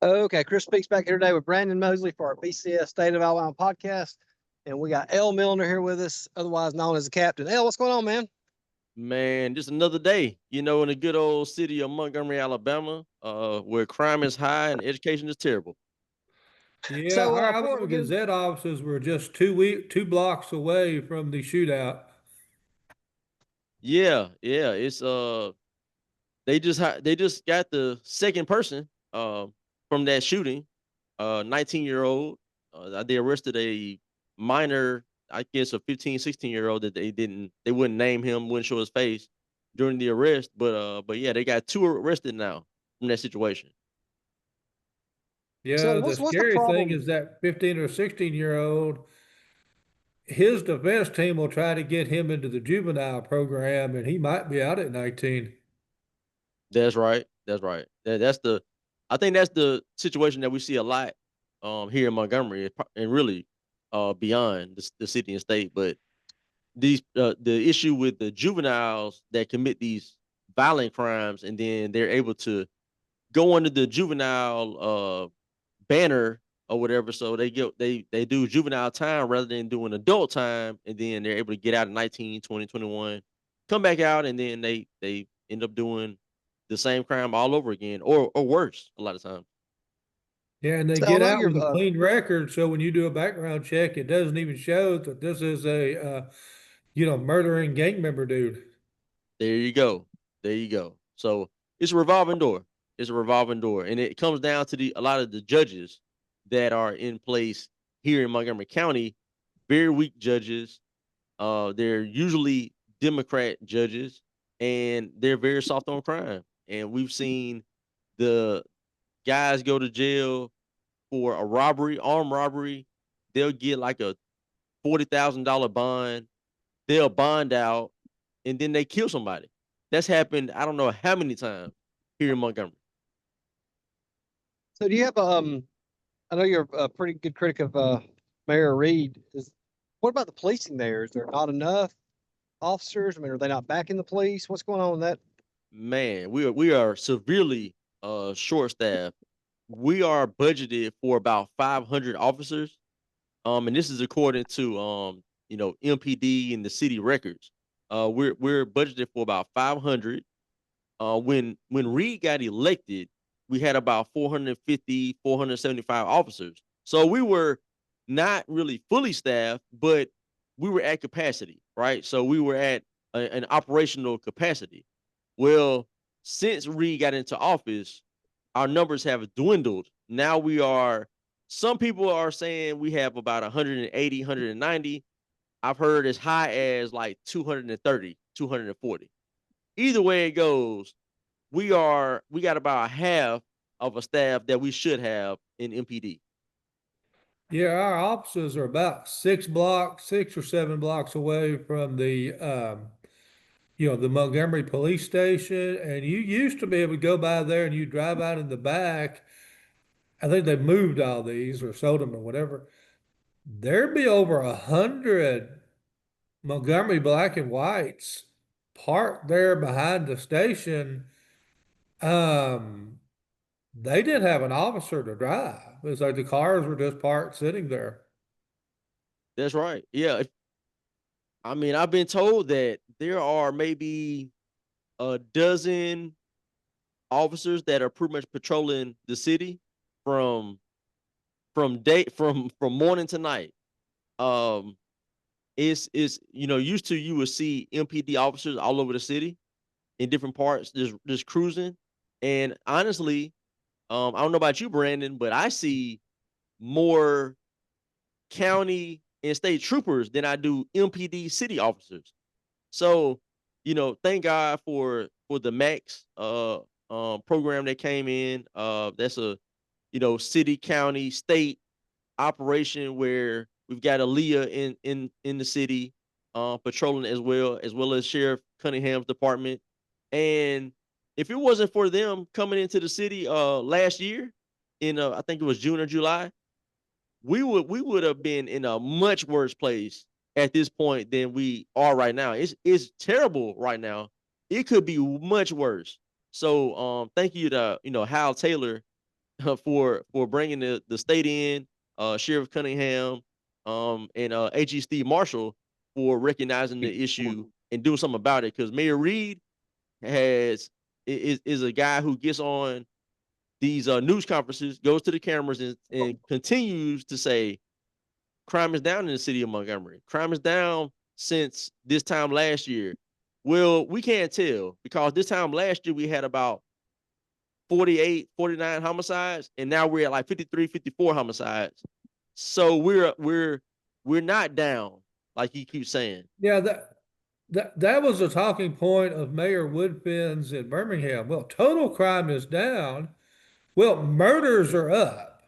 Okay, Chris Speaks back here today with Brandon Mosley for our BCS State of Alabama podcast. And we got L. Milliner here with us, otherwise known as the captain. L, what's going on, man? Man, just another day, in the good old city of Montgomery, Alabama, where crime is high and education is terrible. Yeah, So our before Alabama we get in, Gazette offices were just 2 blocks away from the shootout. Yeah, yeah, they just got the second person from that shooting, 19-year-old. They arrested a minor, I guess a 15, 16-year-old that they wouldn't name him, wouldn't show his face during the arrest, but yeah, they got two arrested now from that situation. so Yeah, the what's the scary thing problem? is that 15 or 16-year-old, his defense team will try to get him into the juvenile program, and he might be out at 19. That's right. That's right. I think that's the situation that we see a lot here in Montgomery and really beyond the city and state. But the issue with the juveniles that commit these violent crimes and then they're able to go under the juvenile banner or whatever, so they do juvenile time rather than doing adult time, and then they're able to get out at 19, 20, 21, come back out, and then they end up doing the same crime all over again, or worse a lot of times. Yeah, and they So I get know out you're with a clean record, so when you do a background check, it doesn't even show that this is a murdering gang member dude. There you go. There you go. So it's a revolving door. It's a revolving door, and it comes down to a lot of the judges that are in place here in Montgomery County. Very weak judges. They're usually Democrat judges, and they're very soft on crime. And we've seen the guys go to jail for a robbery, armed robbery. They'll get like a $40,000 bond. They'll bond out, and then they kill somebody. That's happened. I don't know how many times here in Montgomery. so do you have I know you're a pretty good critic of Mayor Reed. Is what about the policing there? Is there not enough officers? I mean, are they not backing the police? What's going on with that? Man, we are severely short staffed. We are budgeted for about 500 officers. And this is according to MPD and the city records. We're budgeted for about 500. When Reed got elected, we had about 450, 475 officers. So we were not really fully staffed, but we were at capacity, right? So we were at an operational capacity. Well, since Reed got into office, our numbers have dwindled. Now some people are saying we have about 180, 190. I've heard as high as like 230, 240. Either way it goes, we got about half of a staff that we should have in MPD. Yeah, our offices are about 6 blocks, 6 or 7 blocks away from the Montgomery police station. And you used to be able to go by there and you drive out in the back. I think they moved all these or sold them or whatever. There'd be over 100 Montgomery black and whites parked there behind the station. Um, they didn't have an officer to drive. It's like the cars were just parked sitting there. That's right. Yeah. I mean, I've been told that there are maybe a dozen officers that are pretty much patrolling the city from from morning to night. Um, it's used to you would see MPD officers all over the city in different parts, just cruising. And honestly, I don't know about you, Brandon, but I see more county and state troopers than I do MPD city officers. So, thank God for the Max program that came in. That's a city, county, state operation where we've got Aaliyah in the city patrolling as well as Sheriff Cunningham's department. And if it wasn't for them coming into the city last year in I think it was June or July, we would have been in a much worse place at this point than we are right now. It's terrible right now. It could be much worse. So thank you to Hal Taylor for bringing the state in, Sheriff Cunningham, and AG Steve Marshall for recognizing the issue and doing something about it. Because Mayor Reed is a guy who gets on these news conferences, goes to the cameras, and continues to say crime is down in the city of Montgomery. Crime is down since this time last year. Well, we can't tell because this time last year we had about 48, 49 homicides, and now we're at like 53, 54 homicides. So we're not down like he keeps saying. Yeah, that was a talking point of Mayor Woodfin's in Birmingham. Well, total crime is down. Well, murders are up.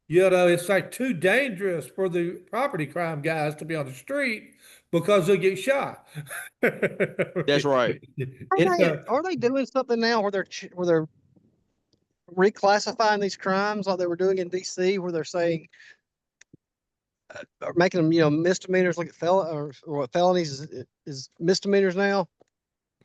You know, it's like too dangerous for the property crime guys to be on the street because they'll get shot. That's right. Are they doing something now where they're reclassifying these crimes like they were doing in DC, where they're saying or making them misdemeanors, like or what felonies is misdemeanors now?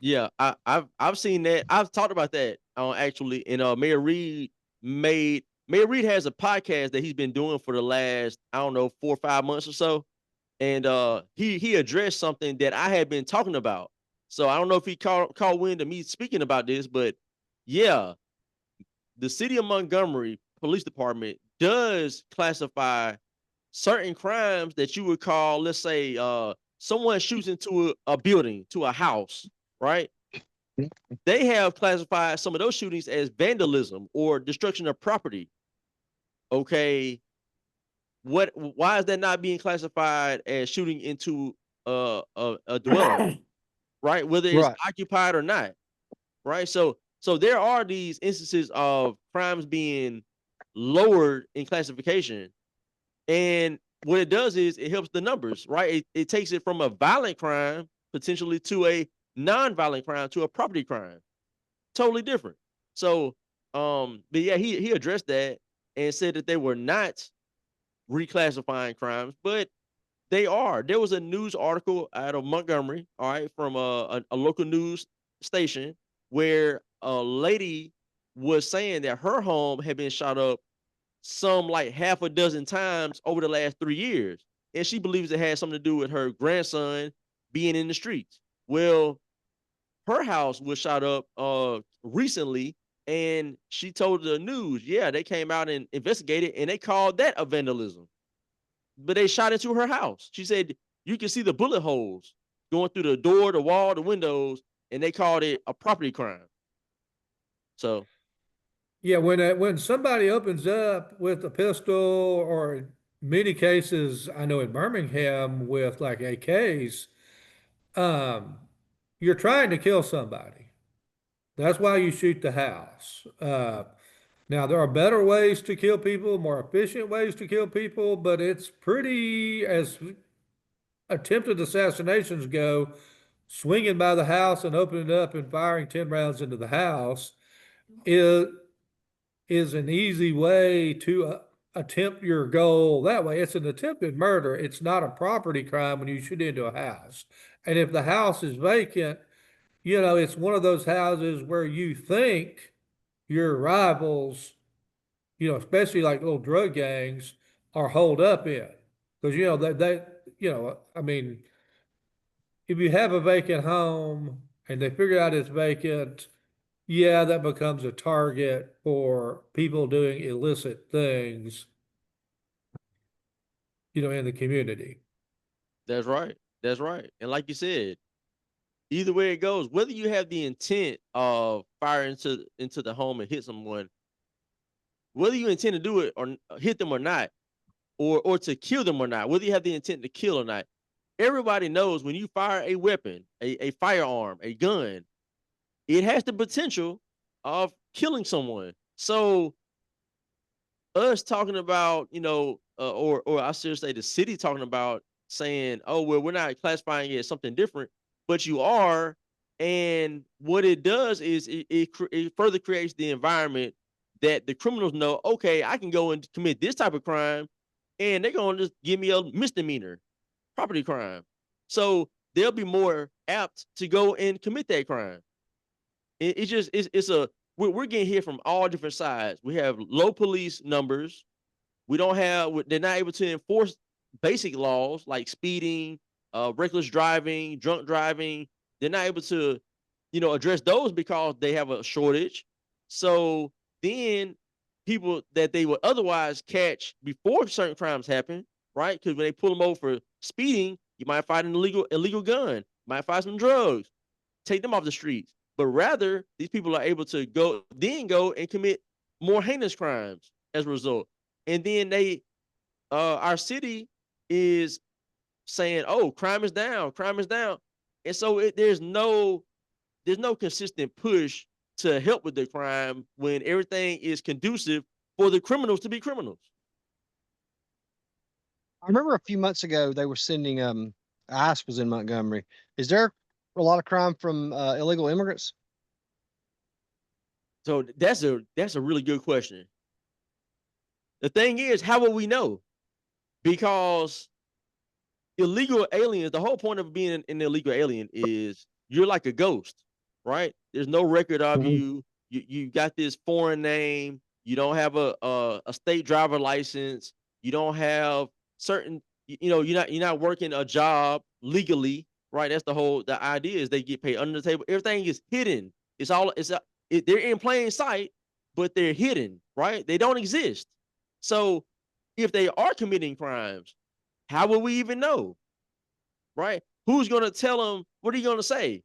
Yeah, I've seen that. I've talked about that actually, and Mayor Reed has a podcast that he's been doing for the last, I don't know, 4 or 5 months or so, and he addressed something that I had been talking about. So I don't know if he caught wind of me speaking about this, but yeah, the city of Montgomery Police Department does classify certain crimes that you would call, let's say, someone shoots into a building, to a house, right? They have classified some of those shootings as vandalism or destruction of property. Okay, why is that not being classified as shooting into a dwelling, right? Whether it's occupied or not, right? So there are these instances of crimes being lowered in classification, and what it does is it helps the numbers, right? It takes it from a violent crime potentially to a non-violent crime to a property crime. Totally different. So, but yeah, he addressed that and said that they were not reclassifying crimes, but they are. There was a news article out of Montgomery, all right, from a local news station, where a lady was saying that her home had been shot up some like half a dozen times over the last 3 years. And she believes it had something to do with her grandson being in the streets. Well, her house was shot up recently, and she told the news, yeah, they came out and investigated, and they called that a vandalism. But they shot into her house. She said you can see the bullet holes going through the door, the wall, the windows, and they called it a property crime. So yeah, when somebody opens up with a pistol, or in many cases, I know in Birmingham with like AKs, um, you're trying to kill somebody. That's why you shoot the house. Now, there are better ways to kill people, more efficient ways to kill people, but it's pretty, as attempted assassinations go, swinging by the house and opening it up and firing 10 rounds into the house is, is an easy way to attempt your goal that way. It's an attempted murder. It's not a property crime when you shoot into a house. And if the house is vacant, it's one of those houses where you think your rivals, especially like little drug gangs, are holed up in. Because, I mean, if you have a vacant home and they figure out it's vacant, yeah, that becomes a target for people doing illicit things, in the community. that's right. That's right. And like you said, either way it goes, whether you have the intent of firing into the home and hit someone, whether you intend to do it or hit them or not, or to kill them or not, whether you have the intent to kill or not, everybody knows when you fire a weapon, a firearm, a gun, it has the potential of killing someone. So us talking about, or I should say the city talking about saying, oh, well, we're not classifying it as something different, but you are. And what it does is it further creates the environment that the criminals know, okay, I can go and commit this type of crime, and they're going to just give me a misdemeanor property crime. So they'll be more apt to go and commit that crime. It's we're getting hit from all different sides. We have low police numbers. We don't have. They're not able to enforce basic laws like speeding, reckless driving, drunk driving. They're not able to, address those because they have a shortage. So then people that they would otherwise catch before certain crimes happen, right? Because when they pull them over for speeding, you might find an illegal gun, might find some drugs, take them off the streets. But rather, these people are able to go and commit more heinous crimes as a result. And then our city is saying, "Oh, crime is down, crime is down," and so there's no consistent push to help with the crime when everything is conducive for the criminals to be criminals. I remember a few months ago they were sending ICE was in Montgomery. Is there a lot of crime from illegal immigrants? So that's a really good question. The thing is, how will we know? Because illegal aliens, the whole point of being an illegal alien is you're like a ghost, right? There's no record of Mhm. you. You got this foreign name. You don't have a state driver license. You don't have certain, you're not working a job legally, right? That's the idea is they get paid under the table. Everything is hidden. They're in plain sight, but they're hidden, right? They don't exist. So if they are committing crimes, how will we even know? Right? Who's gonna tell them? What are you gonna say?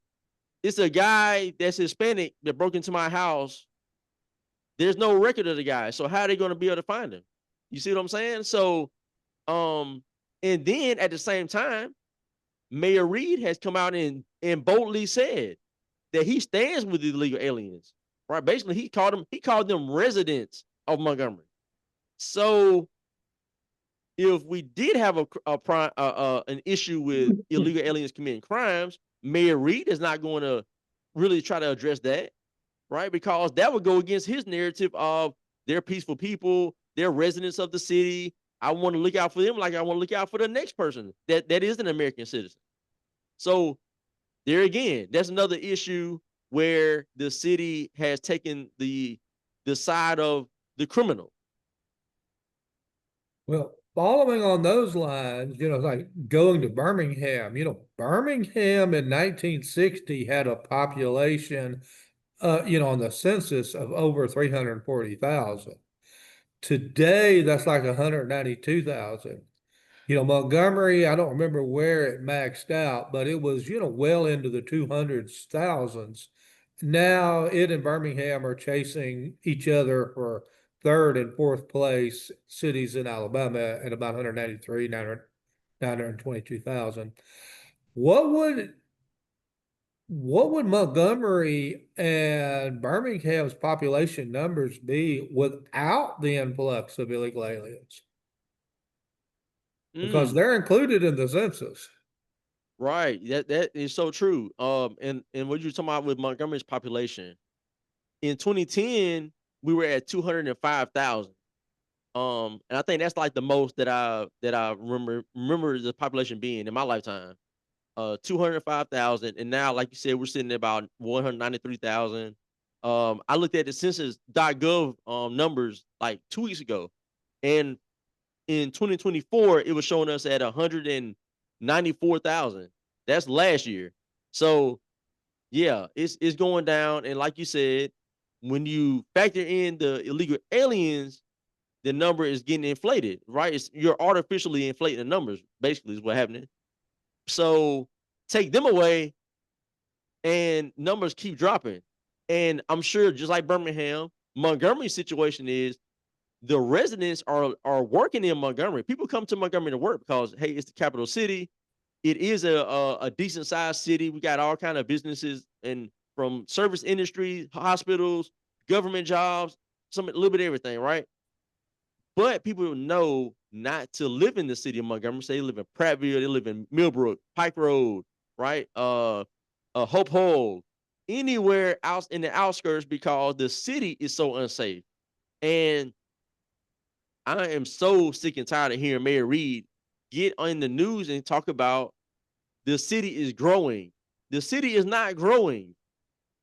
It's a guy that's Hispanic that broke into my house. There's no record of the guy. So how are they gonna be able to find him? You see what I'm saying? So, um, and then at the same time, Mayor Reed has come out and boldly said that he stands with the illegal aliens. Right? Basically, he called them residents of Montgomery. So if we did have an issue with illegal aliens committing crimes, Mayor Reed is not going to really try to address that, right? Because that would go against his narrative of they're peaceful people, they're residents of the city. I want to look out for them like I want to look out for the next person that is an American citizen. So there again, that's another issue where the city has taken the side of the criminal. Well, following on those lines, like going to Birmingham, Birmingham in 1960 had a population, on the census of over 340,000. Today, that's like 192,000. Montgomery, I don't remember where it maxed out, but it was, well into the 200,000s. Now it and Birmingham are chasing each other for third and fourth place cities in Alabama at about 193, 922,000. What would Montgomery and Birmingham's population numbers be without the influx of illegal aliens? Because Mm. they're included in the census. Right. That is so true. And what you're talking about with Montgomery's population in 2010, we were at 205,000. And I think that's like the most that I remember the population being in my lifetime. 205,000, and now, like you said, we're sitting at about 193,000. I looked at the census.gov numbers like 2 weeks ago, and in 2024, it was showing us at 194,000. That's last year. So yeah, it's going down. And like you said, when you factor in the illegal aliens, the number is getting inflated, right? You're artificially inflating the numbers, basically, is what happening. So take them away, and numbers keep dropping. And I'm sure, just like Birmingham, Montgomery's situation is the residents are working in Montgomery. People come to Montgomery to work because hey, it's the capital city. It is a decent sized city. We got all kind of businesses and from service industry, hospitals, government jobs, a little bit of everything, right? But people know not to live in the city of Montgomery. So they live in Prattville, they live in Millbrook, Pike Road, right? Hope Hole, anywhere out in the outskirts because the city is so unsafe. And I am so sick and tired of hearing Mayor Reed get on the news and talk about the city is growing. The city is not growing.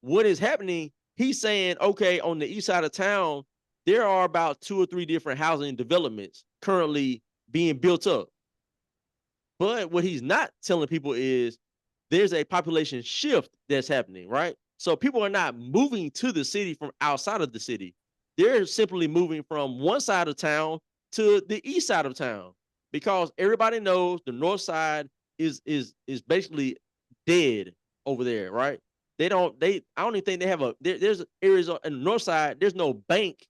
What is happening? he's saying, okay, on the east side of town, there are about 2 or 3 different housing developments currently being built up. But what he's not telling people is there's a population shift that's happening, right? So people are not moving to the city from outside of the city. They're simply moving from one side of town to the east side of town because everybody knows the north side is basically dead over there, right? I don't even think they have there's areas on the north side, there's no bank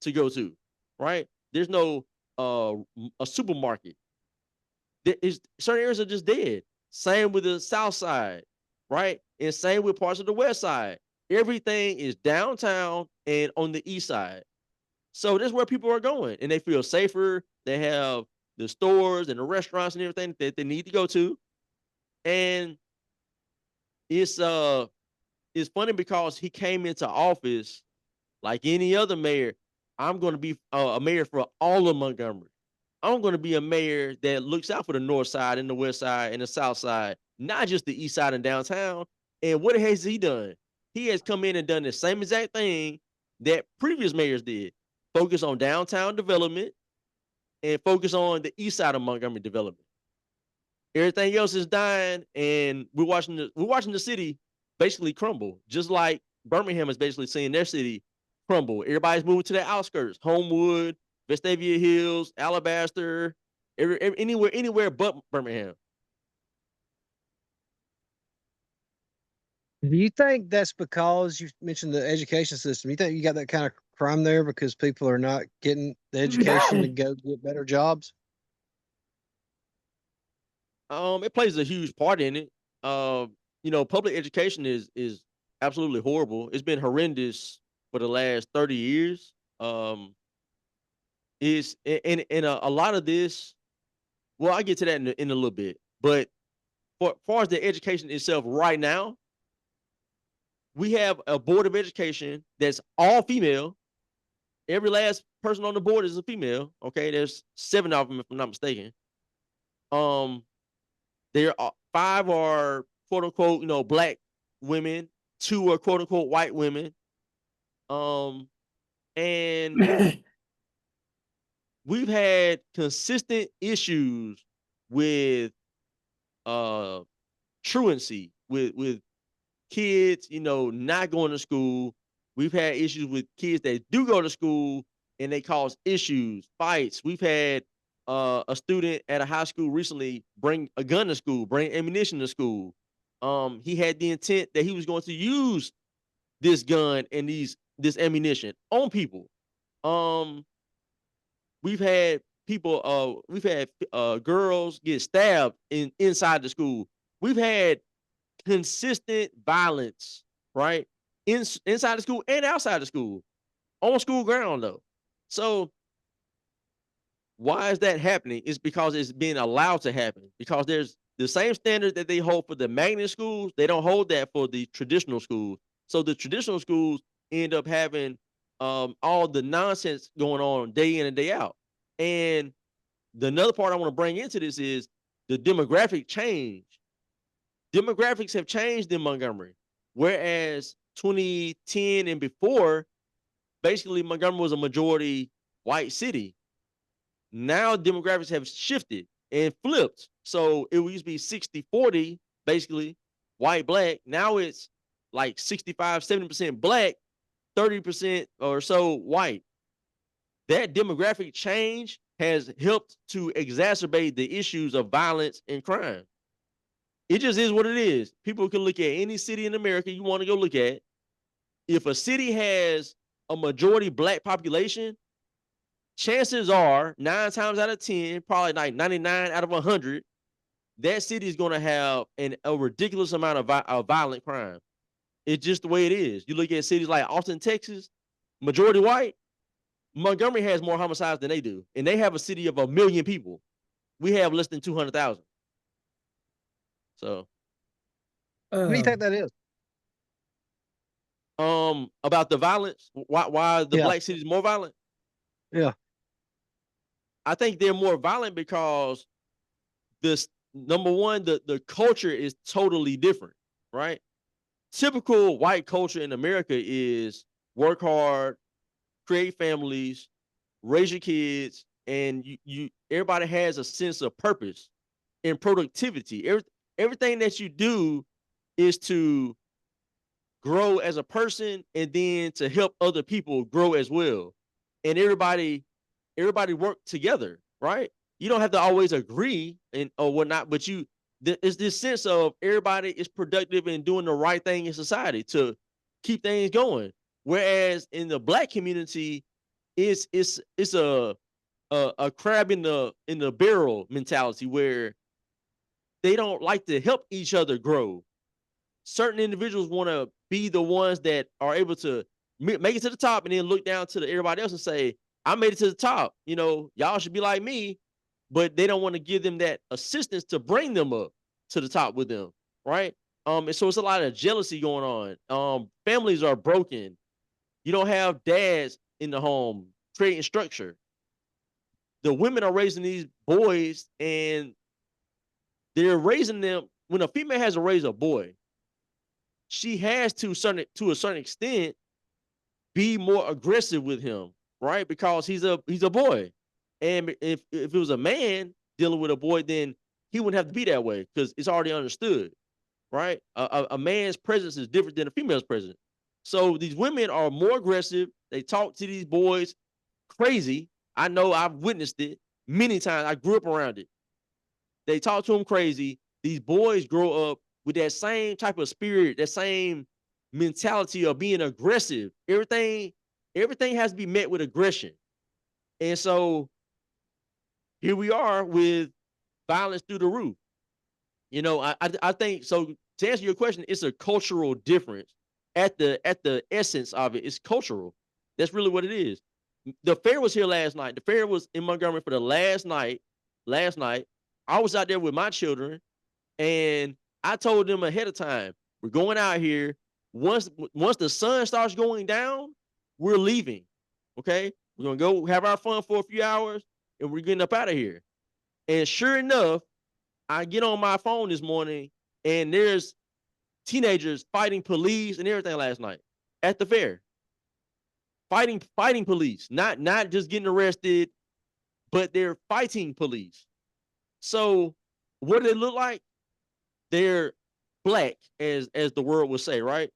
to go to, right? There's no a supermarket. There is certain areas are just dead. Same with the south side, right? And same with parts of the west side. Everything is downtown and on the east side. So that's where people are going and they feel safer. They have the stores and the restaurants and everything that they need to go to. And it's it's funny because he came into office like any other mayor. I'm going to be a mayor for all of Montgomery. I'm going to be a mayor that looks out for the north side and the west side and the south side, not just the east side and downtown. And what has he done? He has come in and done the same exact thing that previous mayors did. Focus on downtown development and focus on the east side of Montgomery development. Everything else is dying, and we're watching the city basically crumble, just like Birmingham is basically seeing their city crumble. Everybody's moving to the outskirts, Homewood, Vestavia Hills, Alabaster, anywhere but Birmingham. Do you think that's because you mentioned the education system? You think you got that kind of crime there because people are not getting the education to go get better jobs? It plays a huge part in it. Public education is absolutely horrible. It's been horrendous for the last 30 years. Is and a lot of this. Well, I get to that in a little bit, but for far as the education itself, right now, we have a board of education that's all female. Every last person on the board is a female. Okay, there's 7 of them if I'm not mistaken. Um, there are 5 are quote unquote black women, 2 are quote unquote white women. And we've had consistent issues with uh truancy with kids, not going to school. We've had issues with kids that do go to school and they cause issues, fights. We've had a student at a high school recently bring a gun to school, bring ammunition to school. He had the intent that he was going to use this gun and this ammunition on people. Um, we've had girls get stabbed inside the school. We've had consistent violence, right? Inside the school and outside the school, on school ground though. So why is that happening? It's because it's being allowed to happen. Because there's the same standard that they hold for the magnet schools, they don't hold that for the traditional schools. So the traditional schools end up having all the nonsense going on day in and day out. And the another part I want to bring into this is the demographic change. Demographics have changed in Montgomery, whereas 2010 and before, basically Montgomery was a majority white city. Now demographics have shifted and flipped. So it used to be 60-40, basically white, black. Now it's like 65, 70% black, 30% or so white. That demographic change has helped to exacerbate the issues of violence and crime. It just is what it is. People can look at any city in America you want to go look at. If a city has a majority black population, chances are 9 times out of 10, probably like 99 out of 100, that city is going to have a ridiculous amount of violent crime. It's just the way it is. You look at cities like Austin, Texas, majority white. Montgomery has more homicides than they do, and they have a city of 1 million people. We have less than 200,000. So, What do you think that is? about the violence, why the Yeah. black cities more violent? Yeah. I think they're more violent because this number one, the culture is totally different, right? typical white culture in America is work hard, create families, raise your kids, and you everybody has a sense of purpose and productivity. Everything that you do is to grow as a person and then to help other people grow as well. And everybody work together, right? You don't have to always agree and or whatnot, but it's this sense of everybody is productive and doing the right thing in society to keep things going. Whereas in the black community, it's a crab in the barrel mentality where they don't like to help each other grow. Certain individuals want to be the ones that are able to make it to the top and then look down to everybody else and say, I made it to the top. You know, y'all should be like me, but they don't want to give them that assistance to bring them up to the top with them. Right. And so it's a lot of jealousy going on. Families are broken. You don't have dads in the home creating structure. The women are raising these boys and they're raising them. When a female has to raise a boy, she has to a certain extent be more aggressive with him, right? Because he's a boy. And if it was a man dealing with a boy, then he wouldn't have to be that way because it's already understood, right? A man's presence is different than a female's presence. So these women are more aggressive. They talk to these boys crazy. I know I've witnessed it many times. I grew up around it. They talk to them crazy. These boys grow up with that same type of spirit, that same mentality of being aggressive. Everything has to be met with aggression. And so here we are with violence through the roof. You know, I think so. To answer your question, it's a cultural difference at the essence of it. It's cultural. That's really what it is. The fair was here last night. The fair was in Montgomery for the last night. Last night, I was out there with my children, and I told them ahead of time, we're going out here. Once the sun starts going down, we're leaving. Okay, we're gonna go have our fun for a few hours, and we're getting up out of here. And sure enough, I get on my phone this morning, and there's teenagers fighting police and everything last night at the fair. Fighting police, not just getting arrested, but they're fighting police. So what do they look like? They're black, as the world would say, right?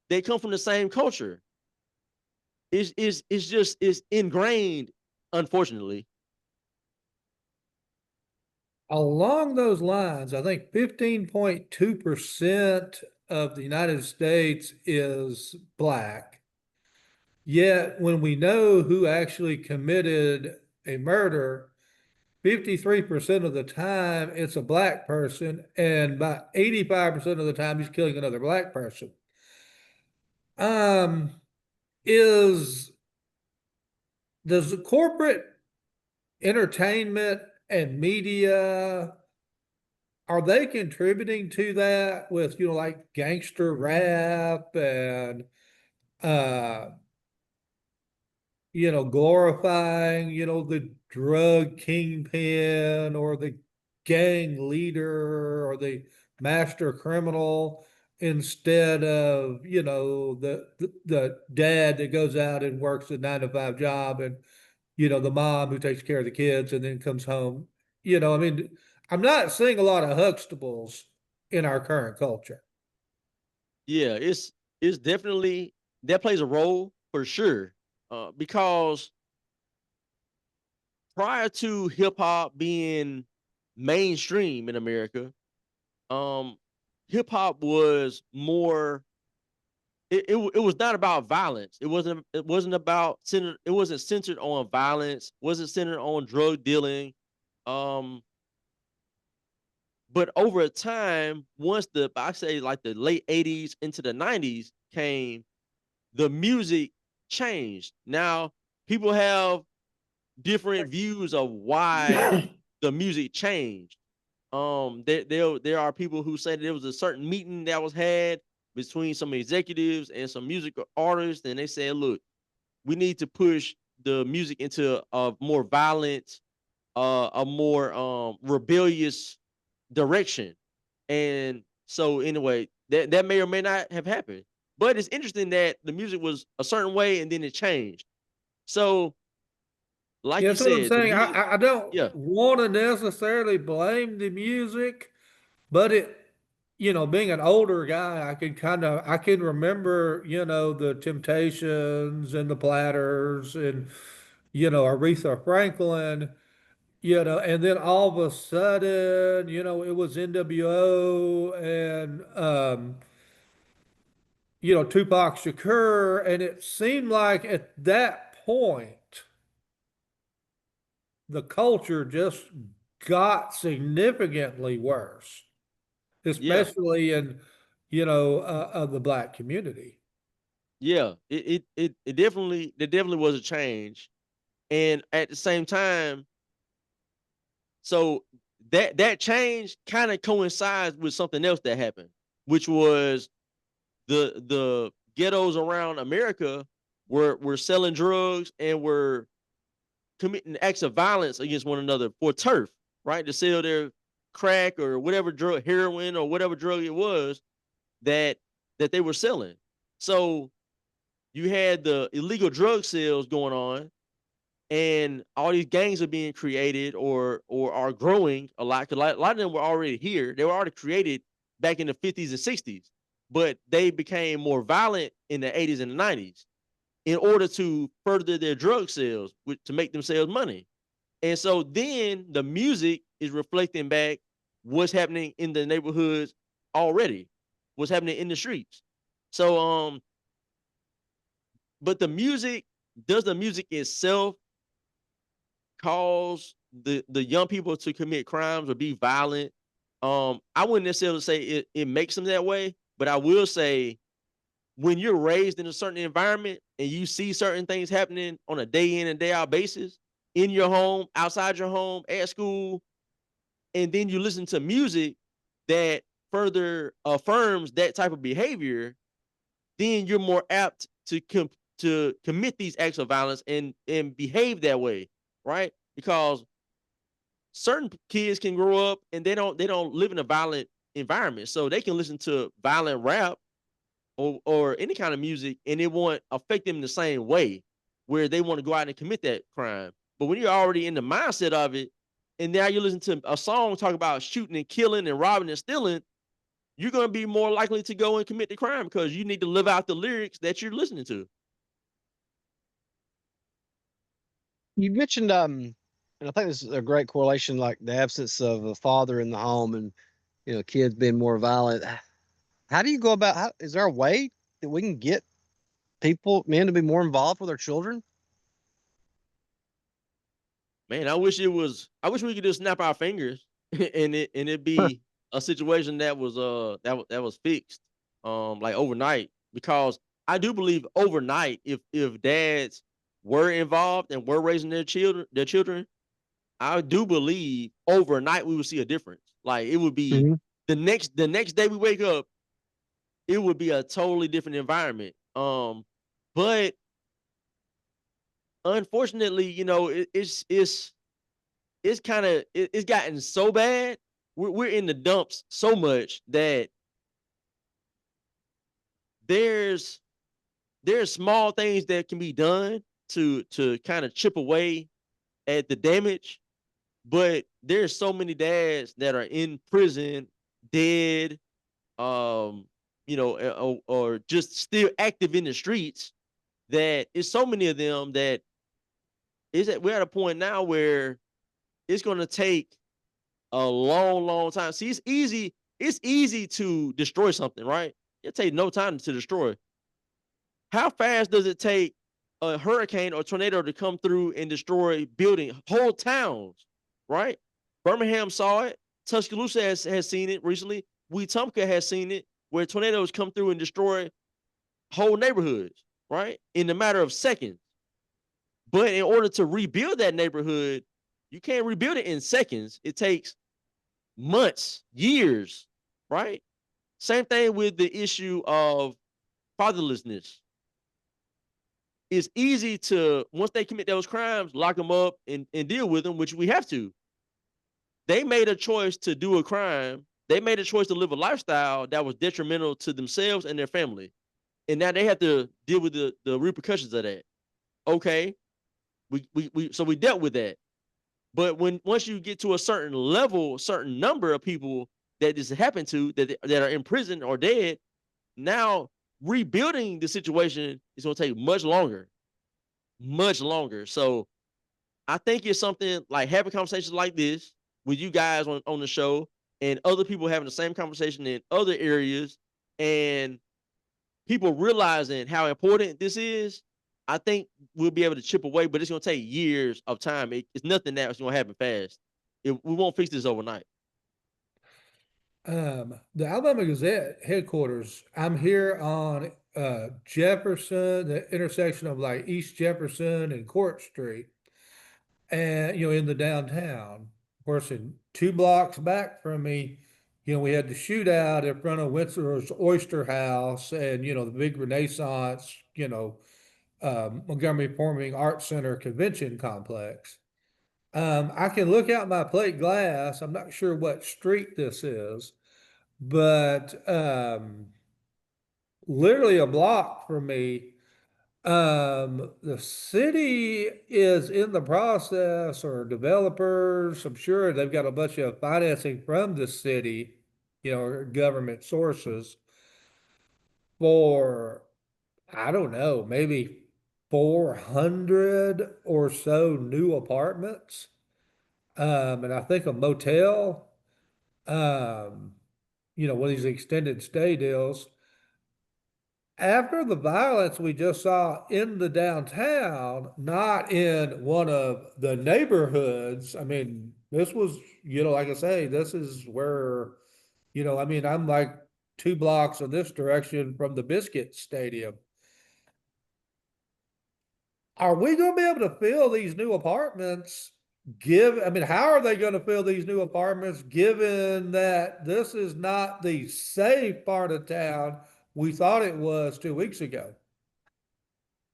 They come from the same culture. It's ingrained, unfortunately. Along those lines, I think 15.2% of the United States is black. Yet when we know who actually committed a murder, 53% of the time it's a black person, and about 85% of the time he's killing another black person. Um, is does the corporate entertainment and media, are they contributing to that with, like gangster rap and uh glorifying, the drug kingpin or the gang leader or the master criminal instead of, the dad that goes out and works a 9 to 5 job and, the mom who takes care of the kids and then comes home. I mean, I'm not seeing a lot of Huxtables in our current culture. Yeah, it's definitely that plays a role for sure. Because prior to hip hop being mainstream in America, um, hip hop was more. It was not about violence. It wasn't about centered. It wasn't centered on violence. Wasn't centered on drug dealing. Um, but over time, once I say like the late '80s into the '90s came, the music changed. Now people have different views of why the music changed. There are people who say that there was a certain meeting that was had between some executives and some music artists, and they said, "Look, we need to push the music into a more violent, a more rebellious direction." And so, anyway, that may or may not have happened. But it's interesting that the music was a certain way and then it changed. So, like Yeah, you that's what I'm said, the saying. music, I don't yeah, want to necessarily blame the music, but being an older guy, I can remember, the Temptations and the Platters and, Aretha Franklin, and then all of a sudden, it was NWO and, Tupac Shakur. And it seemed like at that point, the culture just got significantly worse, yeah, especially in, of the black community. yeah. It definitely there definitely was a change. And at the same time, so that change kind of coincides with something else that happened, which was the ghettos around America were selling drugs and were committing acts of violence against one another for turf, right? To sell their crack or whatever drug, heroin or whatever drug it was that they were selling. So you had the illegal drug sales going on, and all these gangs are being created or are growing a lot. 'Cause a lot of them were already here. They were already created back in the 50s and 60s, but they became more violent in the 80s and the 90s in order to further their drug sales, to make themselves money. And so then the music is reflecting back what's happening in the neighborhoods already, what's happening in the streets. So but does the music itself cause the young people to commit crimes or be violent? I wouldn't necessarily say it makes them that way, but I will say when you're raised in a certain environment and you see certain things happening on a day in and day out basis in your home, outside your home, at school, and then you listen to music that further affirms that type of behavior, then you're more apt to commit these acts of violence and behave that way, right? Because certain kids can grow up and they don't live in a violent environment, so they can listen to violent rap or any kind of music, and it won't affect them the same way, where they want to go out and commit that crime. But when you're already in the mindset of it, and now you listen to a song talk about shooting and killing and robbing and stealing, you're going to be more likely to go and commit the crime because you need to live out the lyrics that you're listening to. You mentioned, and I think this is a great correlation, like the absence of a father in the home and, kids being more violent. How do you go about, is there a way that we can get men to be more involved with their children? Man, I wish we could just snap our fingers and it be a situation that was that was fixed like overnight, because I do believe overnight if dads were involved and were raising their children, I do believe overnight we would see a difference. Like it would be Hmm. the next day we wake up, it would be a totally different environment. But unfortunately, it's kind of it's gotten so bad. We're in the dumps so much that there's there's small things that can be done to kind of chip away at the damage, but there's so many dads that are in prison, dead, or just still active in the streets. That is so many of them that is that we're at a point now where it's going to take a long, long time. See, it's easy to destroy something, right? It takes no time to destroy. How fast does it take a hurricane or tornado to come through and destroy whole towns, right? Birmingham saw it. Tuscaloosa has seen it recently. Wetumpka has seen it, where tornadoes come through and destroy whole neighborhoods, right? In a matter of seconds. But in order to rebuild that neighborhood, you can't rebuild it in seconds. It takes months, years, right? Same thing with the issue of fatherlessness. It's easy to, once they commit those crimes, lock them up and deal with them, which we have to. They made a choice to do a crime they made a choice to live a lifestyle that was detrimental to themselves and their family. And now they have to deal with the repercussions of that. Okay. So we dealt with that. But once you get to a certain level, certain number of people that this happened to that are in prison or dead, now rebuilding the situation is going to take much longer, much longer. So I think it's something like having conversations like this with you guys on the show and other people having the same conversation in other areas and people realizing how important this is. I think we'll be able to chip away, but it's going to take years of time. It's nothing that's going to happen fast. We won't fix this overnight. The Alabama Gazette headquarters, I'm here on Jefferson, the intersection of like East Jefferson and Court Street, and in the downtown. Of course, in 2 blocks back from me, we had the shootout in front of Windsor's Oyster House and the big Renaissance, Montgomery Performing Arts Center convention complex. I can look out my plate glass. I'm not sure what street this is, but literally a block from me, the city is in the process, or developers, I'm sure they've got a bunch of financing from the city, or government sources for, I don't know, maybe 400 or so new apartments. And I think a motel, um, one of these extended stay deals. After the violence we just saw in the downtown, not in one of the neighborhoods, I mean, this was, like I say, this is where, I mean, I'm like 2 blocks in this direction from the Biscuit Stadium. Are we going to be able to fill these new apartments? I mean, how are they going to fill these new apartments given that this is not the safe part of town we thought it was 2 weeks ago?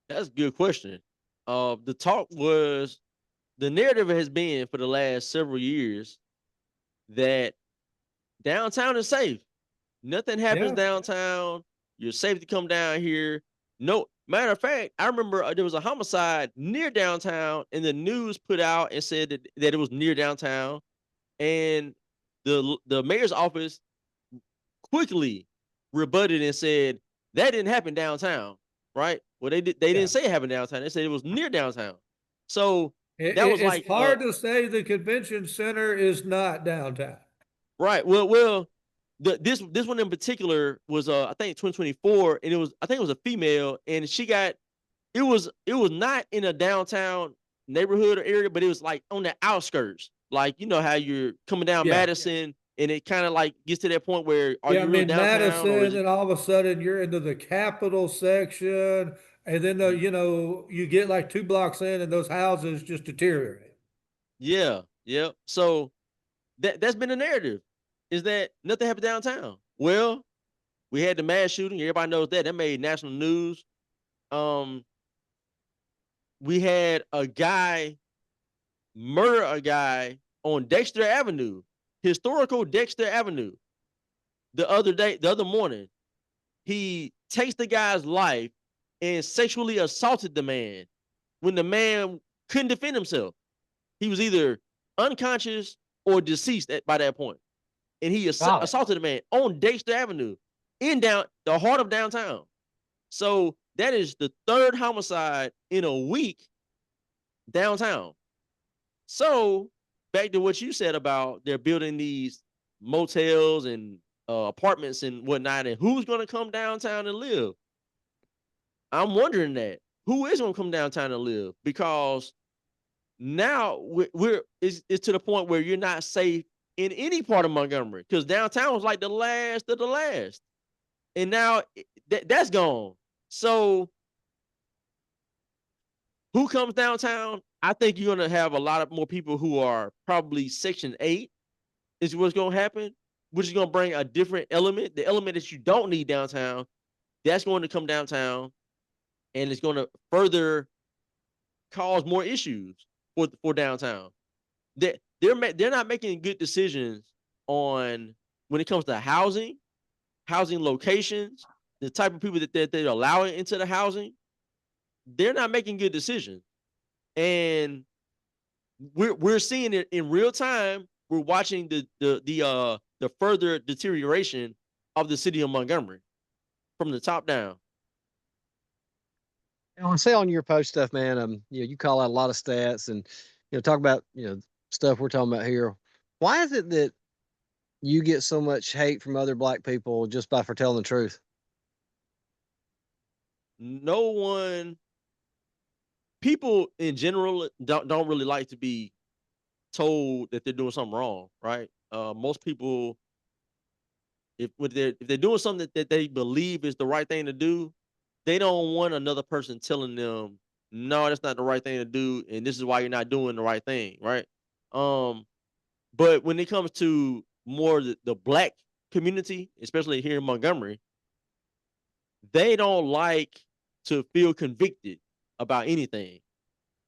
That's a good question. The talk was the narrative has been for the last several years that downtown is safe. Nothing happens Yeah. downtown. You're safe to come down here. No, matter of fact, I remember there was a homicide near downtown, and the news put out and said that it was near downtown, and the mayor's office quickly rebutted and said that didn't happen downtown, right? Well, they Yeah. didn't say it happened downtown. They said it was near downtown. So that was It's like hard to say the convention center is not downtown. right. Well, this one in particular was I think 2024, and I think it was a female, and it was not in a downtown neighborhood or area, but it was like on the outskirts. Like how you're coming down Yeah. Madison, and it kind of like gets to that point where are Yeah, I you really mean, downtown or is Madison, it? and all of a sudden you're into the Capitol section, and then you get like 2 blocks in, and those houses just deteriorate. Yeah, yeah. So that's been the narrative, is that nothing happened downtown. Well, we had the mass shooting. Everybody knows that. That made national news. Um, we had a guy murder a guy on Dexter Avenue, historical Dexter Avenue. The other morning, he takes the guy's life and sexually assaulted the man when the man couldn't defend himself. He was either unconscious or deceased by that point. And he Wow. assaulted a man on Dexter Avenue in the heart of downtown. So that is the third homicide in a week downtown. So back to what you said about they're building these motels and apartments and whatnot, and who's going to come downtown and live? I'm wondering that who is going to come downtown and live, because now it's to the point where you're not safe in any part of Montgomery, because downtown was like the last of the last, and now that's gone. So who comes downtown? I think you're going to have a lot of more people who are probably Section 8 is what's going to happen, which is going to bring a different element. The element that you don't need downtown, that's going to come downtown, and it's going to further cause more issues for downtown. They're not making good decisions on when it comes to housing locations, the type of people that they're allowing into the housing, they're not making good decisions. And we're seeing it in real time. We're watching the further deterioration of the city of Montgomery from the top down. I say on your post stuff, man, you call out a lot of stats and, talk about, stuff we're talking about here. Why is it that you get so much hate from other black people just for telling the truth? No one, people in general don't really like to be told that they're doing something wrong, right? Most people, if they're doing something that they believe is the right thing to do, they don't want another person telling them, no, that's not the right thing to do, and this is why you're not doing the right thing, right? But when it comes to more the black community, especially here in Montgomery, they don't like to feel convicted about anything,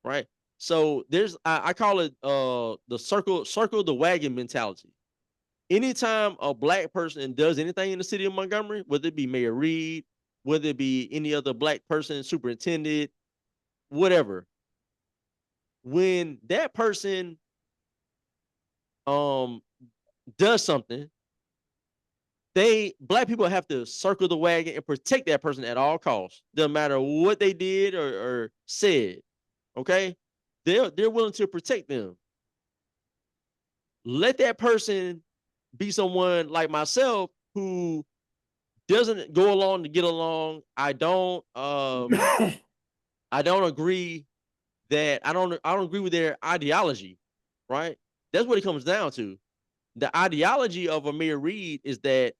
right? So I call it the circle the wagon mentality. Anytime a black person does anything in the city of Montgomery, whether it be Mayor Reed, whether it be any other black person, superintendent, whatever, when that person um does something, black people have to circle the wagon and protect that person at all costs. Doesn't matter what they did or said. Okay, they're willing to protect them. Let that person be someone like myself who doesn't go along to get along. I don't agree that I don't agree with their ideology, right? That's what it comes down to. The ideology of a Mayor Reed is that,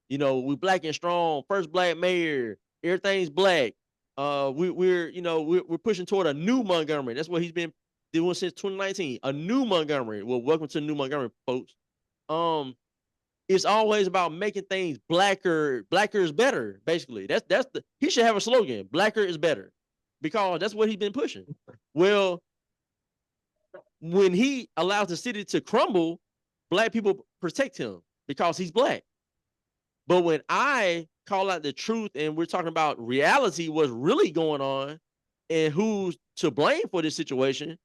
we black and strong, first black mayor, everything's black. We're pushing toward a new Montgomery. That's what he's been doing since 2019. A new Montgomery. Well, welcome to New Montgomery, folks. It's always about making things blacker. Blacker is better, basically. He should have a slogan. Blacker is better, because that's what he's been pushing. Well, when he allows the city to crumble, black people protect him because he's black. But when I call out the truth and we're talking about reality, what's really going on and who's to blame for this situation,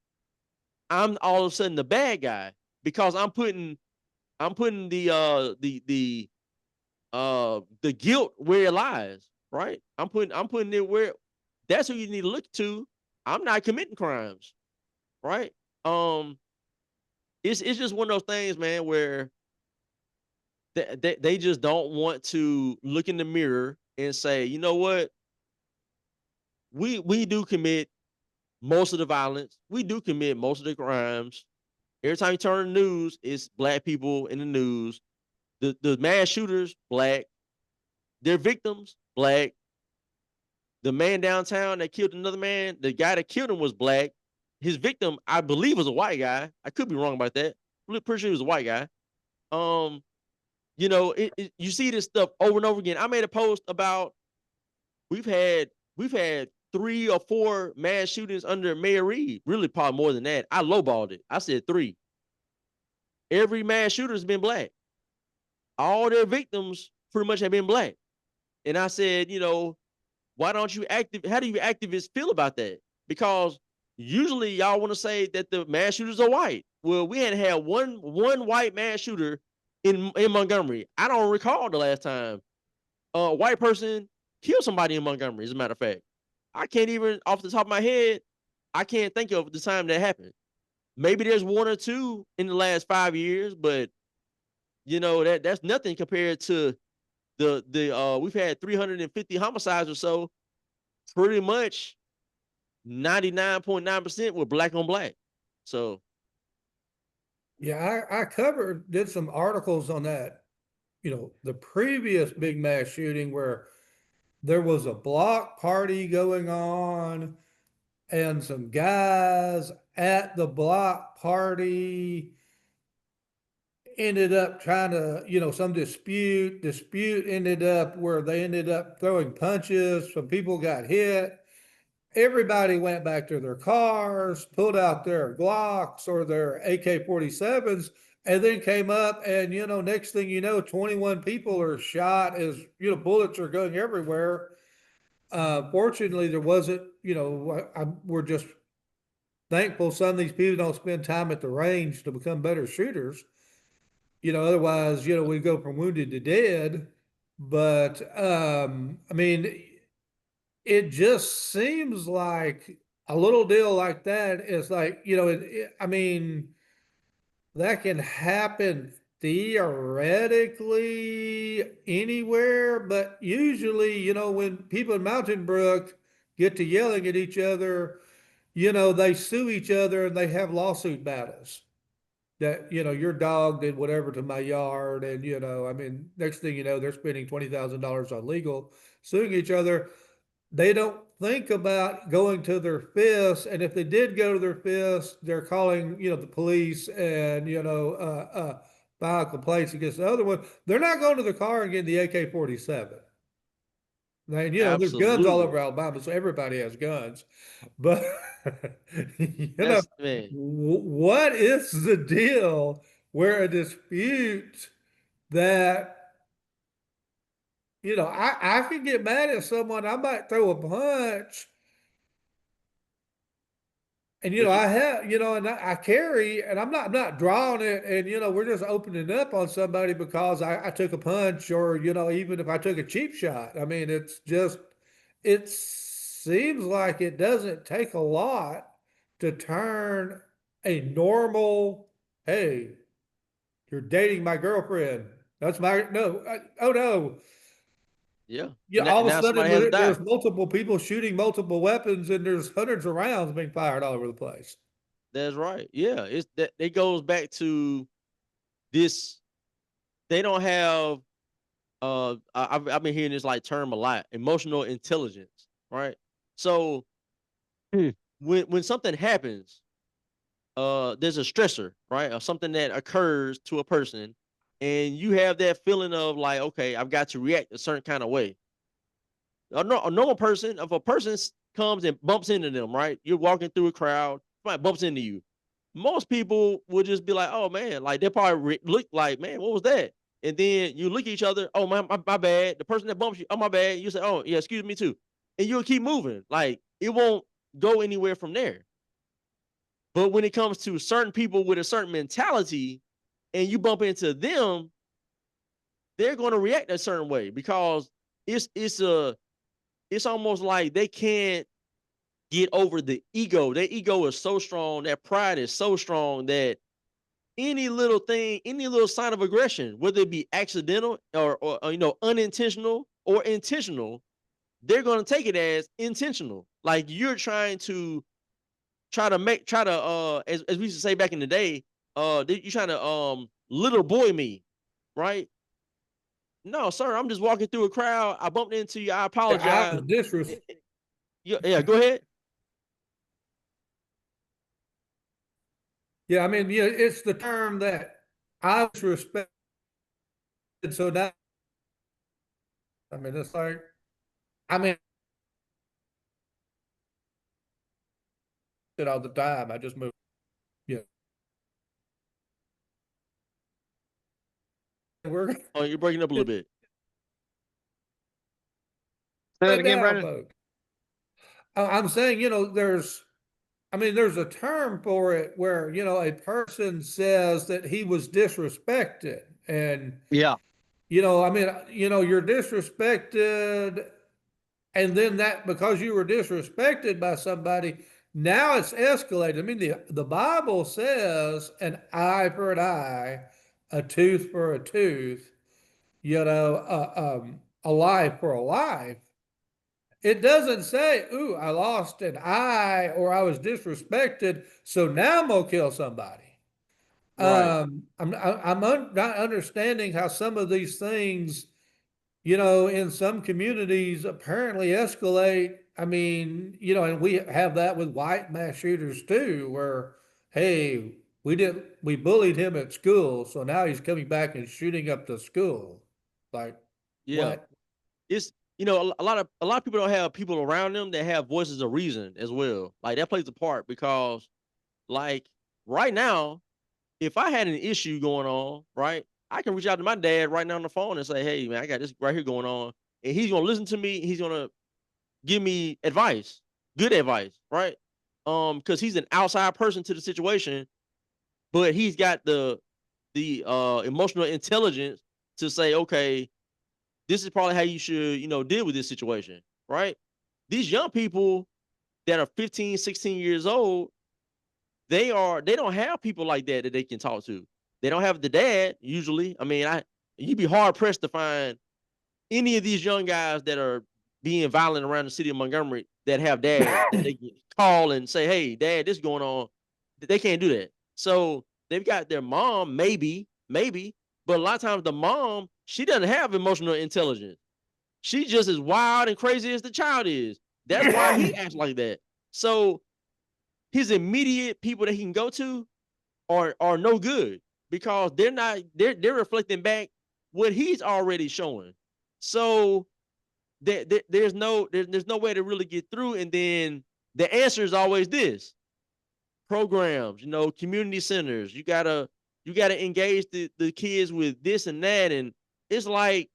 I'm all of a sudden the bad guy, because I'm putting the guilt where it lies, right? I'm putting it where that's who you need to look to. I'm not committing crimes, right? It's just one of those things, man, where they just don't want to look in the mirror and say, you know what? We do commit most of the violence. We do commit most of the crimes. Every time you turn on the news, it's black people in the news. The mass shooters, black. Their victims, black. The man downtown that killed another man, the guy that killed him was black. His victim, I believe, was a white guy. I could be wrong about that. Pretty sure he was a white guy. You see this stuff over and over again. I made a post about we've had 3 or 4 mass shootings under Mayor Reed. Really, probably more than that. I lowballed it. I said 3. Every mass shooter has been black. All their victims pretty much have been black. And I said, why don't you how do you activists feel about that? Because usually y'all want to say that the mass shooters are white. Well, we had one white mass shooter in Montgomery. I don't recall the last time a white person killed somebody in Montgomery, as a matter of fact. I can't even, off the top of my head, I can't think of the time that happened. Maybe there's 1 or 2 in the last 5 years, but that's nothing compared to we've had 350 homicides or so. Pretty much 99.9% were black on black. So yeah, I did some articles on that, the previous big mass shooting where there was a block party going on and some guys at the block party ended up trying to, some dispute ended up where they ended up throwing punches. Some people got hit. Everybody went back to their cars, pulled out their Glocks or their AK-47s and then came up and, next thing you know, 21 people are shot as, bullets are going everywhere. Fortunately there wasn't, we're just thankful some of these people don't spend time at the range to become better shooters. Otherwise, we go from wounded to dead. But I mean, it just seems like a little deal like that is like, I mean, that can happen theoretically anywhere, but usually, when people in Mountain Brook get to yelling at each other, they sue each other and they have lawsuit battles that, your dog did whatever to my yard. And, I mean, next thing you know, they're spending $20,000 on legal, suing each other. They don't think about going to their fists. And if they did go to their fists, they're calling, the police and, file complaints against the other one. They're not going to the car and getting the AK-47. And, there's guns all over Absolutely. Alabama, so everybody has guns. But, That's man. what is the deal where a dispute that, I can get mad at someone, I might throw a punch, and, But you I have, and I carry, and I'm not drawing it, and, we're just opening up on somebody because I took a punch, or, even if I took a cheap shot. I mean, it seems like it doesn't take a lot to turn a normal, hey, you're dating my girlfriend. That's my, no, oh no. yeah. Yeah, all And of a now sudden somebody has to there's die. multiple people shooting multiple weapons and there's hundreds of rounds being fired all over the place. That's right. Yeah. It's that it goes back to this. They don't have I've been hearing this like term a lot, emotional intelligence, right? So Hmm. when something happens, there's a stressor, right? Or something that occurs to a person, and you have that feeling of like, okay, I've got to react a certain kind of way. A normal person, if a person comes and bumps into them, right? You're walking through a crowd, somebody bumps into you. Most people would just be like, "Oh man," like they probably look like, "Man, what was that?" And then you look at each other, "Oh my bad." The person that bumps you, "Oh my bad." You say, "Oh yeah, excuse me too," and you'll keep moving. Like it won't go anywhere from there. But when it comes to certain people with a certain mentality, and you bump into them, they're going to react a certain way because it's almost like they can't get over the ego. Their ego is so strong, that pride is so strong that any little thing, any little sign of aggression, whether it be accidental or unintentional or intentional, they're going to take it as intentional. Like you're try to as we used to say back in the day, you're trying to little boy me, right? No, sir, I'm just walking through a crowd. I bumped into you. I Yeah, I apologize. was disres Yeah, go ahead. yeah, I mean, it's the term that I was respected. So now, I mean, it's like, I mean, it all the time. I just moved. Yeah, we're Oh, you're breaking up a little bit. Say that right again, now, Brandon. folks. I'm saying, there's a term for it where, a person says that he was disrespected. And, Yeah. I mean, you're disrespected. And then that, because you were disrespected by somebody, now it's escalated. I mean, the Bible says an eye for an eye, a tooth for a tooth, a life for a life. It doesn't say, "Ooh, I lost an eye or I was disrespected, so now I'm gonna kill somebody." Right. Not understanding how some of these things, in some communities apparently escalate. I mean, and we have that with white mass shooters too, where, hey, we bullied him at school, so now he's coming back and shooting up the school. Like, Yeah. what? It's a lot of people don't have people around them that have voices of reason as well. Like that plays a part because like right now if I had an issue going on, right, I can reach out to my dad right now on the phone and say, "Hey, man, I got this right here going on," and he's gonna listen to me. He's gonna give me advice, good advice, right? Because he's an outside person to the situation, but he's got the emotional intelligence to say, okay, this is probably how you should, deal with this situation, right? These young people that are 15, 16 years old, they don't have people like that they can talk to. They don't have the dad usually. I mean, you'd be hard pressed to find any of these young guys that are being violent around the city of Montgomery that have dads that they can call and say, "Hey, dad, this is going on." They can't do that. So they've got their mom, maybe, but a lot of times the mom, she doesn't have emotional intelligence. She's just as wild and crazy as the child is. That's why he acts like that. So his immediate people that he can go to are no good because they're reflecting back what he's already showing. So there's no way to really get through. And then the answer is always this: programs, community centers. You gotta engage the kids with this and that. And it's like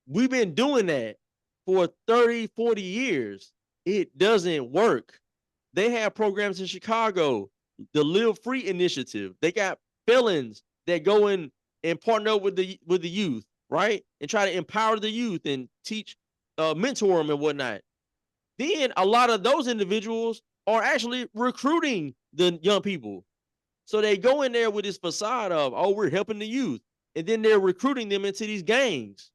we've been doing that for 30, 40 years. It doesn't work. They have programs in Chicago, the Live Free Initiative. They got felons that go in and partner up with the youth, right? And try to empower the youth and teach, mentor them and whatnot. Then a lot of those individuals are actually recruiting the young people. So they go in there with this facade of, oh, we're helping the youth. And then they're recruiting them into these gangs.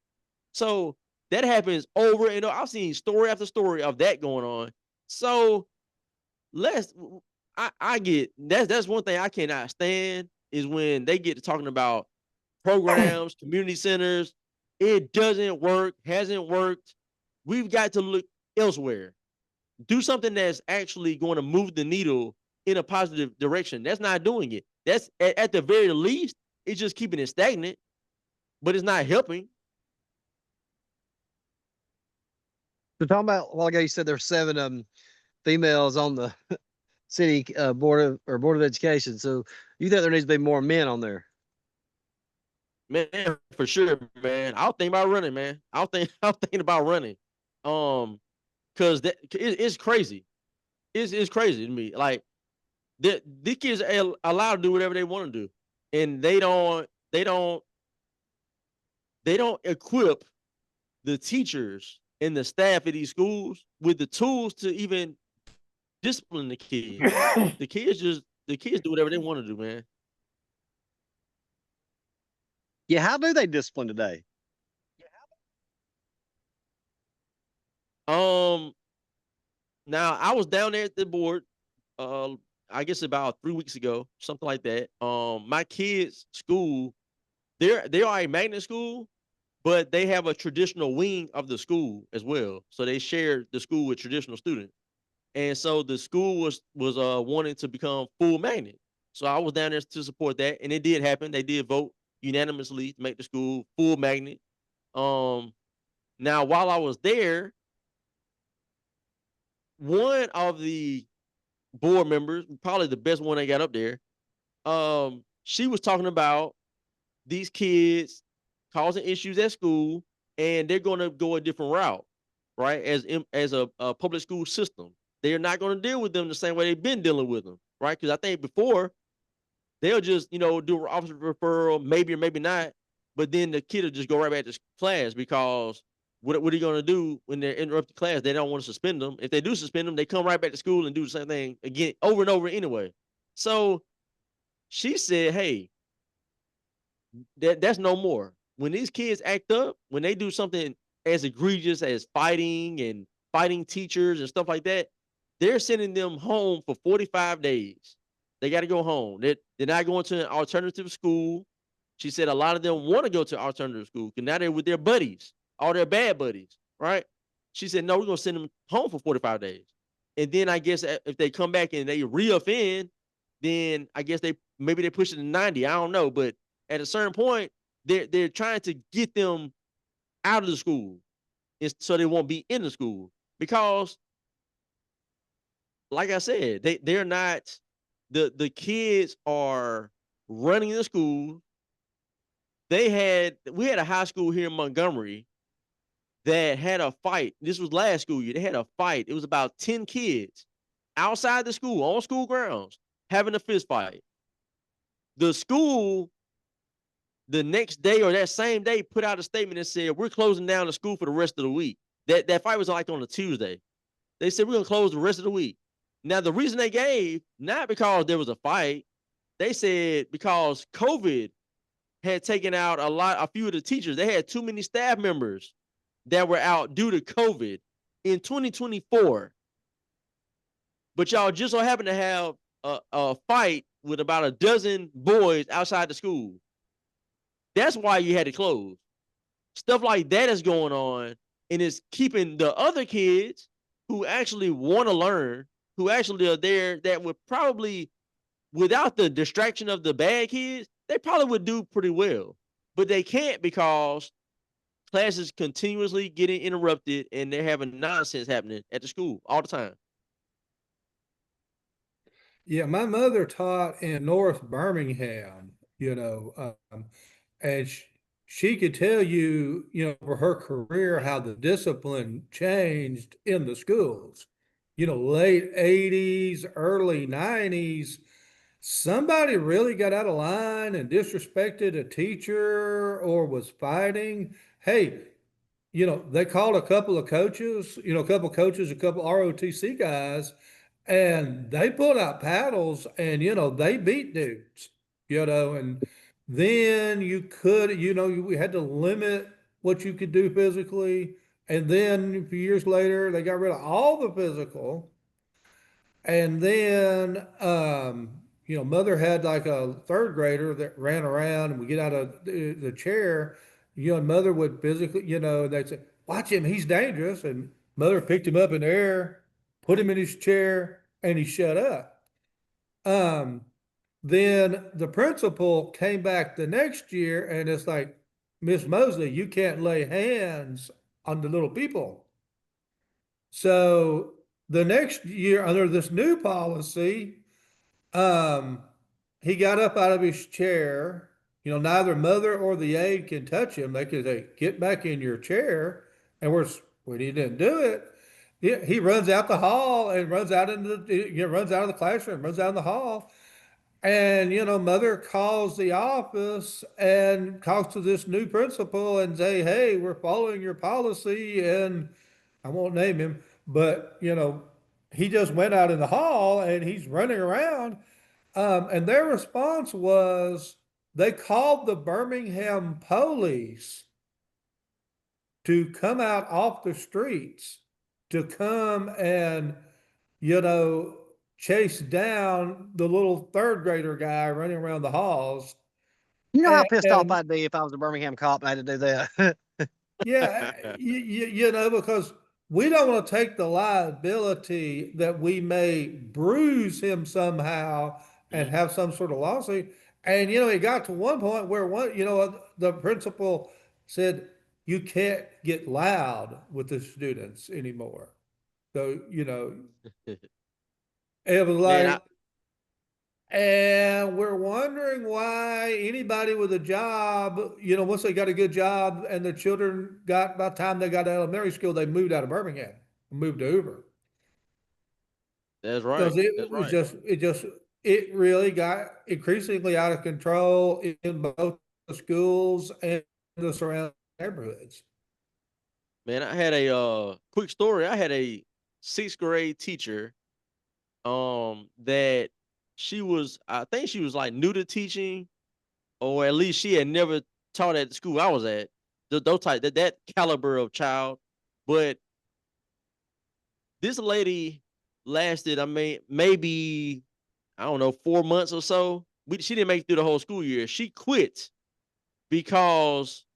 So that happens over and over. I've seen story after story of that going on. So let's I get that's one thing I cannot stand is when they get to talking about programs, community centers. It doesn't work, hasn't worked. We've got to look elsewhere. Do something that's actually going to move the needle in a positive direction. That's not doing it. That's at the very least, it's just keeping it stagnant, but it's not helping. So talking about a while ago, you said there's 7 females on the city board of education. So you think there needs to be more men on there? Man, for sure, man. I'll think about running, man. I'm thinking about running. Cause it's crazy. It's crazy to me. Like these kids are allowed to do whatever they want to do. And they don't equip the teachers and the staff at these schools with the tools to even discipline the kids. The kids do whatever they want to do, man. Yeah, how do they discipline today? Um, Now I was down there at the board, uh, I guess about 3 weeks ago, something like that. My kids' school, they are a magnet school, but they have a traditional wing of the school as well. So they share the school with traditional students. And so the school was wanting to become full magnet. So I was down there to support that, and it did happen. They did vote unanimously to make the school full magnet. Um, Now while I was there, one of the board members, probably the best one they got up there, she was talking about these kids causing issues at school, and they're going to go a different route, right? As a public school system, they're not going to deal with them the same way they've been dealing with them, right? Because I think before they'll just do an officer referral, maybe or maybe not, but then the kid will just go right back to class because what are you going to do when they're interrupting class? They don't want to suspend them. If they do suspend them, they come right back to school and do the same thing again over and over anyway. So she said, "Hey, that's no more. When these kids act up, when they do something as egregious as fighting and fighting teachers and stuff like that, they're sending them home for 45 days. They got to go home. They're not going to an alternative school." She said a lot of them want to go to alternative school because now they're with their buddies, all their bad buddies, right? She said, no, we're going to send them home for 45 days. And then I guess if they come back and they reoffend, then I guess maybe they push it to 90. I don't know. But at a certain point, they're trying to get them out of the school so they won't be in the school because, like I said, they're not. The kids are running the school. We had a high school here in Montgomery that had a fight. This was last school year. They had a fight. It was about 10 kids outside the school, on school grounds, having a fist fight. The school, the next day or that same day, put out a statement and said, we're closing down the school for the rest of the week. That fight was like on a Tuesday. They said, we're going to close the rest of the week. Now, the reason they gave, not because there was a fight, they said because COVID had taken out a few of the teachers. They had too many staff members that were out due to COVID in 2024. But y'all just so happen to have a fight with about a dozen boys outside the school. That's why you had to close. Stuff like that is going on, and it's keeping the other kids who actually want to learn, who actually are there, that would probably, without the distraction of the bad kids, they probably would do pretty well. But they can't because classes continuously getting interrupted and they're having nonsense happening at the school all the time. Yeah, my mother taught in North Birmingham, and she could tell you, for her career, how the discipline changed in the schools. Late 80s, early 90s, somebody really got out of line and disrespected a teacher or was fighting. Hey, they called a couple of coaches, a couple ROTC guys, and they pulled out paddles and, they beat dudes, and then we had to limit what you could do physically. And then a few years later, they got rid of all the physical. And then, mother had like a third grader that ran around and we get out of the chair, and mother would physically, they'd say, watch him, he's dangerous. And mother picked him up in the air, put him in his chair, and he shut up. Um, then the principal came back the next year and it's like, Miss Mosley, you can't lay hands on the little people. So the next year, under this new policy, um, he got up out of his chair. Neither mother or the aide can touch him. They could say, get back in your chair. And when he didn't do it, he runs out the hall and runs out runs out of the classroom, runs out in the hall. And, mother calls the office and talks to this new principal and say, hey, we're following your policy. And I won't name him, but, he just went out in the hall and he's running around. And their response was they called the Birmingham police to come out off the streets to come and, chase down the little third grader guy running around the halls. You know how pissed off And I'd be if I was a Birmingham cop and I had to do that. yeah, because we don't want to take the liability that we may bruise him somehow and have some sort of lawsuit. And, it got to one point where the principal said, you can't get loud with the students anymore. So, it was Man, like, and we're wondering why anybody with a job, once they got a good job and the children by the time they got to elementary school, they moved out of Birmingham, moved to Hoover. that's Because right. it was it really got increasingly out of control in both the schools and the surrounding neighborhoods. Man, I had a quick story. I had a sixth grade teacher that I think she was like new to teaching, or at least she had never taught at the school I was at. Those type that caliber of child. But this lady lasted, maybe, I don't know, 4 months or so. She didn't make it through the whole school year. She quit because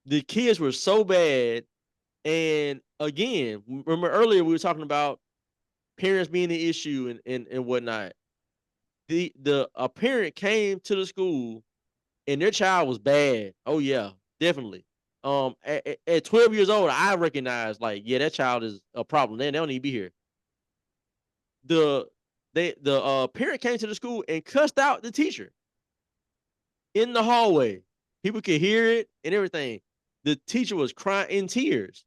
the kids were so bad. And again, remember earlier we were talking about parents being an issue and whatnot. A parent came to the school and their child was bad. Oh yeah, definitely. At 12 years old, I recognized, like, yeah, that child is a problem. They don't need to be here. The the parent came to the school and cussed out the teacher in the hallway. People could hear it and everything. The teacher was crying in tears.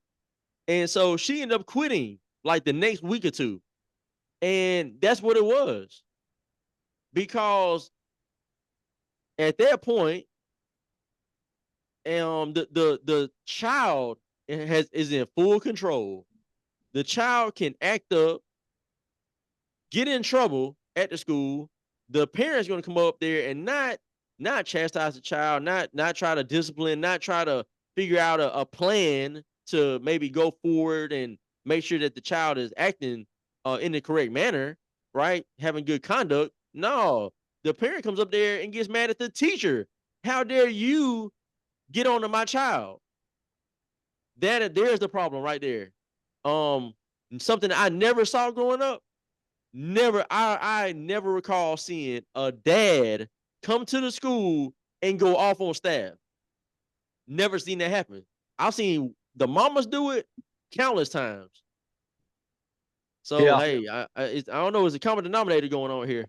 And so she ended up quitting like the next week or two. And that's what it was. Because at that point, the child is in full control. The child can act up, get in trouble at the school. The parent's going to come up there and not chastise the child, not try to discipline, not try to figure out a plan to maybe go forward and make sure that the child is acting in the correct manner, right? Having good conduct. No, the parent comes up there and gets mad at the teacher. How dare you get on to my child? There's the problem right there. Something I never saw growing up. I never recall seeing a dad come to the school and go off on staff. Never seen that happen. I've seen the mamas do it countless times. So Yeah. hey, I don't know. It's a common denominator going on here.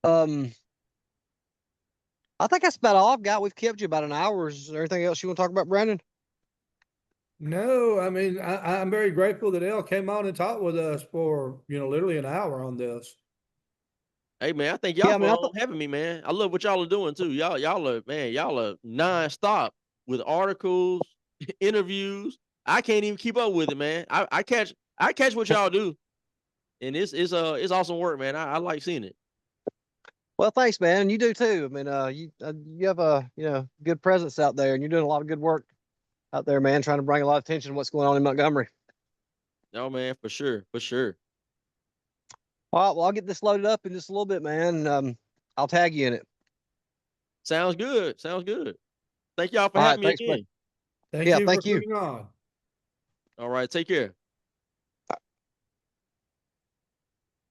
I think that's about all I've got. We've kept you about an hour. Is there anything else you want to talk about, Brandon? No, I mean, I'm very grateful that Elle came on and talked with us for, literally an hour on this. Hey man, I thank Yeah, y'all I mean, I for having me, man. I love what y'all are doing too. Y'all are nonstop with articles, interviews. I can't even keep up with it, man. I catch what y'all do, and it's awesome work, man. I like seeing it. well, thanks, man. You do too. I mean, you have a good presence out there, and you're doing a lot of good work out there, man. Trying to bring a lot of attention to what's going on in Montgomery. No, man, for sure, for sure. All right, well, I'll get this loaded up in just a little bit, man. I'll tag you in it. Sounds good. Sounds good. Thank y'all for All right, having me thanks, again. Thank Yeah, you for thank you. coming on. All right, take care.